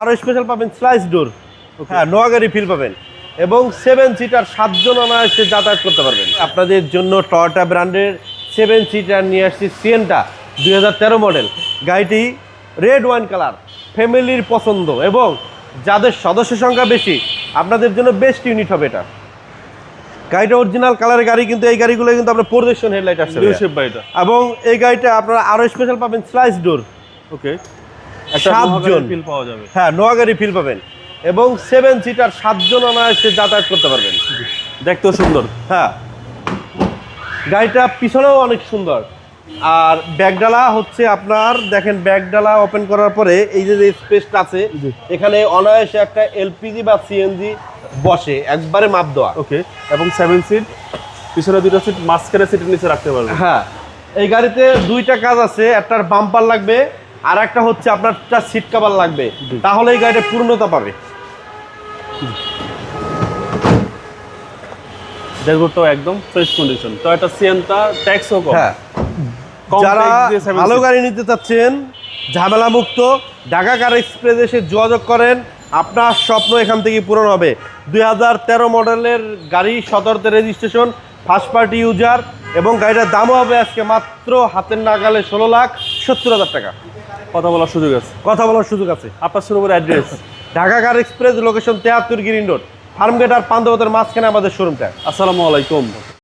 আরো স্পেশাল পাবেন স্লাইস ডোর, হ্যাঁ নোয়াগাড়ি ফিল পাবেন এবং 7 সিটার 7 জন অনায়াসে যাতায়াত করতে পারবেন। আপনাদের জন্য টয়োটা ব্র্যান্ডের 7 সিটার নিয়ে আসছি সিয়েন্টা 2013 মডেল। গাড়িটি রেড ওয়াইন কালার, ফ্যামিলির পছন্দ এবং যাদের সদস্য সংখ্যা বেশি আপনাদের জন্য বেস্ট ইউনিট হবে এটা। গাড়িটা অরিজিনাল কালারের গাড়ি, কিন্তু এই গাড়িগুলো কিন্তু আপনার প্রজেকশন হেডলাইট আসছে এবং এই গাড়িটা আপনারা আরো স্পেশাল পাবেন স্লাইস ডোর। ওকে, 7 জন ফিল পাওয়া যাবে, হ্যাঁ নোয়াগাড়ি ফিল পাবেন এবং 7 সিটার 7 জন অনায়াসে যাতায়াত করতে পারবেন। দেখতেও সুন্দর। হ্যাঁ, গাড়িটা পিছনেও অনেক সুন্দর। আর ব্যাগডালা হচ্ছে আপনার দেখেন, ব্যাগডালা ওপেন করার পরে এই যে স্পেসটা আছে এখানে অনায়াসে একটা এলপিজি বা সিএনজি বসে, একবারে মাপ দেওয়া। ওকে, এবং 7 সিট, পিছনে 2টা সিট, মাঝখানে সিটের নিচে রাখতে পারবেন। হ্যাঁ, এই গাড়িতে 2টা কাজ আছে, একটার বাম্পার লাগবে আর একটা হচ্ছে আপনার সিট কভার লাগবে, তাহলে এই গাড়িটা পূর্ণতা পাবে। ড্যাশবোর্ডটাও একদম ফ্রেশ কন্ডিশন। টয়োটা সিয়েন্টা, ট্যাক্সও কম। হ্যাঁ, যারা ভালো গাড়ি নিতে চাচ্ছেন ঝামেলা মুক্ত, ঢাকা কার এক্সপ্রেস এসে যোগাযোগ করেন, আপনার স্বপ্ন এখান থেকে পূরণ হবে। 2013 মডেলের গাড়ি, 17তে রেজিস্ট্রেশন, ফার্স্ট পার্টি ইউজার এবং গাড়িটার দামও হবে আজকে মাত্র হাতের নাগালে 16,70,000 টাকা। কথা বলার সুযোগ আছে, কথা বলার সুযোগ আছে। আপনার শুরু করে address Dhaka car express, location 73 green road, Farmgate আর পান্ডবতের মাঝখানে আমাদের শোরুমটা। আসসালামু আলাইকুম।